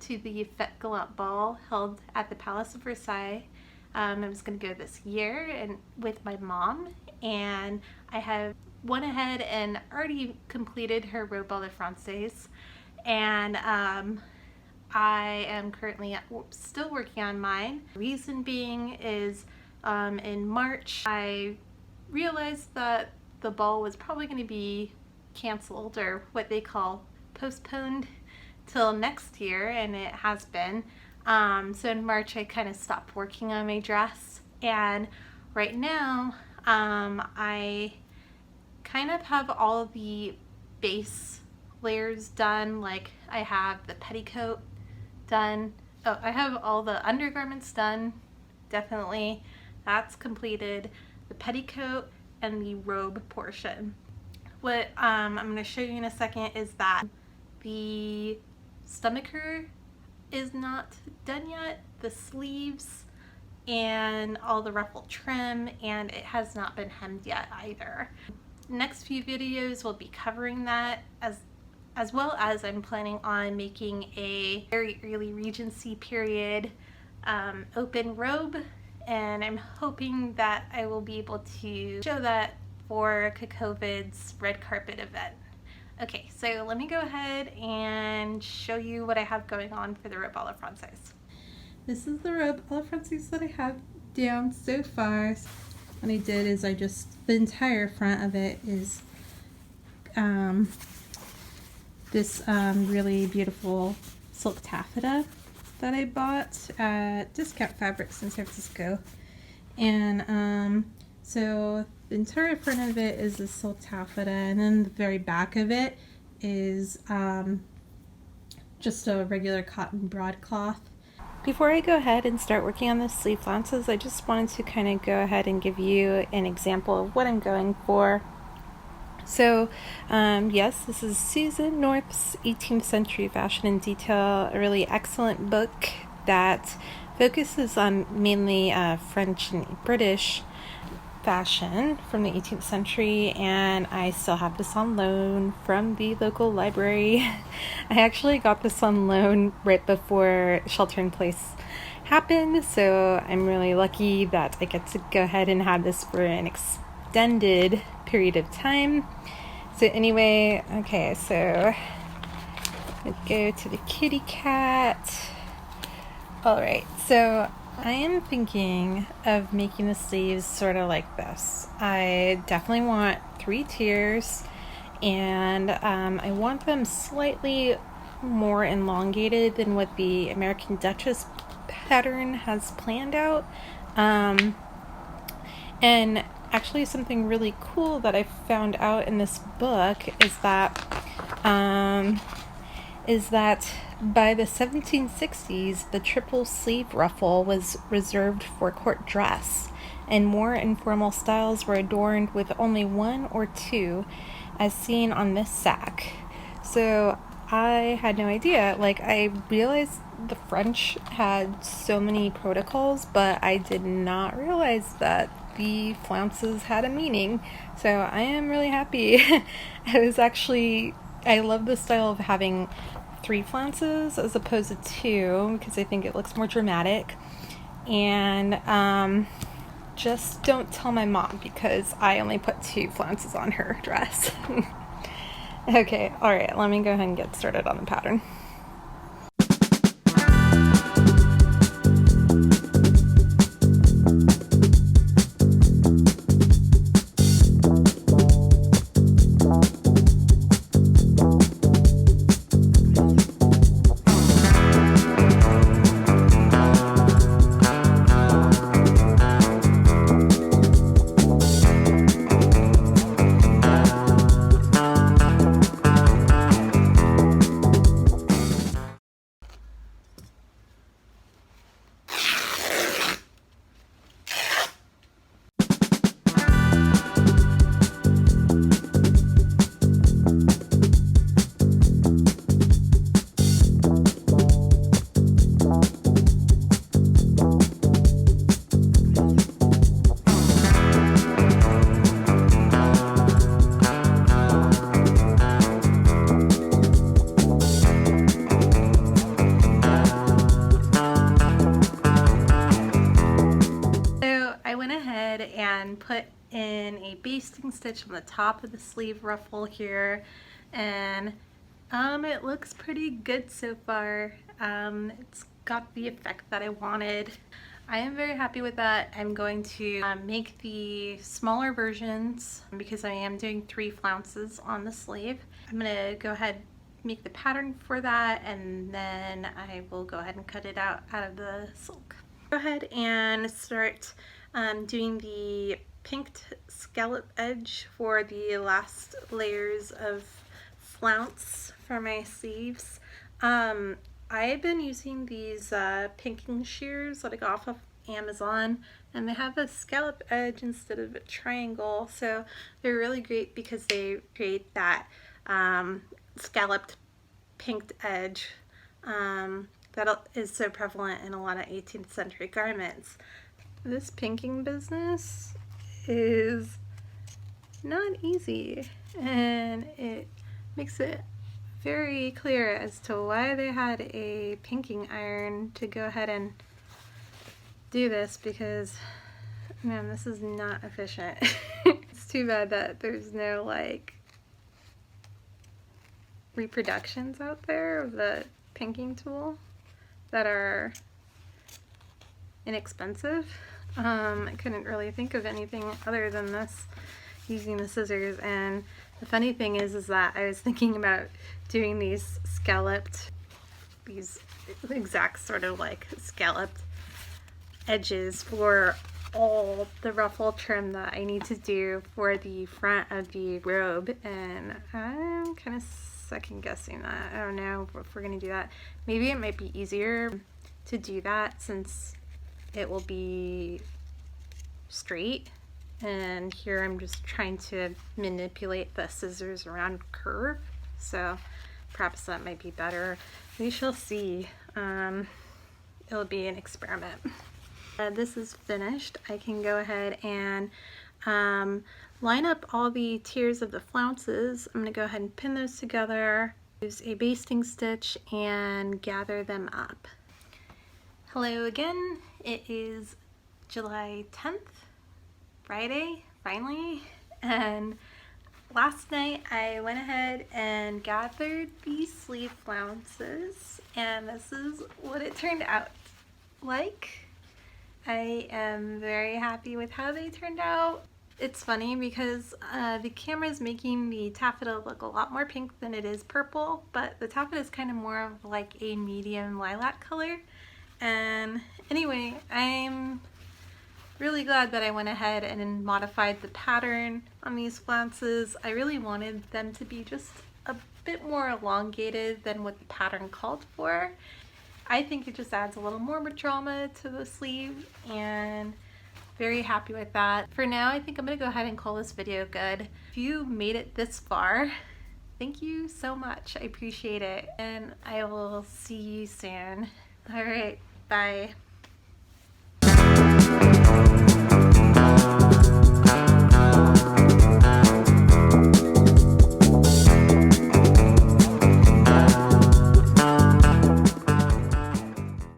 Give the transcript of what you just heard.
to the Fetes Galantes Ball held at the Palace of Versailles. I was going to go this year and with my mom, and I have went ahead and already completed her Robe de Francaise, and I am currently still working on mine. Reason being is in March I realized that the ball was probably going to be canceled, or what they call postponed, till next year, and it has been. So in March I kind of stopped working on my dress, and right now I kind of have all the base layers done. Like I have the petticoat done. Oh, I have all the undergarments done, definitely. That's completed. The petticoat and the robe portion. What I'm going to show you in a second is that the stomacher is not done yet, the sleeves and all the ruffle trim, and it has not been hemmed yet either. Next few videos will be covering that, as well as I'm planning on making a very early Regency period open robe, and I'm hoping that I will be able to show that for COVID's red carpet event. Okay, so let me go ahead and show you what I have going on for the Robe de Francaise. This is the Robe de Francaise that I have down so far. What I did is the entire front of it is this really beautiful silk taffeta that I bought at Discount Fabrics in San Francisco. And so the entire front of it is the silk taffeta, and then the very back of it is just a regular cotton broadcloth. Before I go ahead and start working on the sleeve flounces, I just wanted to kind of go ahead and give you an example of what I'm going for. So yes, this is Susan North's 18th Century Fashion in Detail, a really excellent book that focuses on mainly French and British fashion from the 18th century, and I still have this on loan from the local library. I actually got this on loan right before shelter in place happened, so I'm really lucky that I get to go ahead and have this for an extended period of time. So anyway, okay, so let's go to the kitty cat. Alright, so I am thinking of making the sleeves sort of like this. I definitely want 3 tiers, and I want them slightly more elongated than what the American Duchess pattern has planned out. And actually something really cool that I found out in this book is that by the 1760s, the triple sleeve ruffle was reserved for court dress, and more informal styles were adorned with only 1 or 2, as seen on this sack. So I had no idea. Like, I realized the French had so many protocols, but I did not realize that the flounces had a meaning. So I am really happy. I love the style of having 3 flounces as opposed to 2, because I think it looks more dramatic. And just don't tell my mom, because I only put 2 flounces on her dress. Okay, alright, let me go ahead and get started on the pattern. basting stitch on the top of the sleeve ruffle here, and it looks pretty good so far. It's got the effect that I wanted. I am very happy with that. I'm going to make the smaller versions because I am doing 3 flounces on the sleeve. I'm gonna go ahead make the pattern for that, and then I will go ahead and cut it out of the silk. Go ahead and start doing the pinked scallop edge for the last layers of flounce for my sleeves. I've been using these pinking shears that I got off of Amazon, and they have a scallop edge instead of a triangle, so they're really great because they create that scalloped pinked edge that is so prevalent in a lot of 18th century garments. This pinking business is not easy, and it makes it very clear as to why they had a pinking iron to go ahead and do this, because man, this is not efficient. It's too bad that there's no like reproductions out there of the pinking tool that are inexpensive. I couldn't really think of anything other than this using the scissors, and the funny thing is that I was thinking about doing these exact sort of like scalloped edges for all the ruffle trim that I need to do for the front of the robe, and I'm kind of second guessing that. I don't know if we're gonna do that. Maybe it might be easier to do that since it will be straight, and here I'm just trying to manipulate the scissors around curve, so perhaps that might be better. We shall see. It'll be an experiment. This is finished. I can go ahead and line up all the tiers of the flounces. I'm going to go ahead and pin those together, use a basting stitch, and gather them up. Hello again. It is July 10th, Friday, finally, and last night I went ahead and gathered these sleeve flounces, and this is what it turned out like. I am very happy with how they turned out. It's funny because the camera is making the taffeta look a lot more pink than it is purple, but the taffeta is kind of more of like a medium lilac color. And anyway, I'm really glad that I went ahead and modified the pattern on these flounces. I really wanted them to be just a bit more elongated than what the pattern called for. I think it just adds a little more drama to the sleeve, and very happy with that. For now, I think I'm gonna go ahead and call this video good. If you made it this far, thank you so much. I appreciate it, and I will see you soon. All right, bye.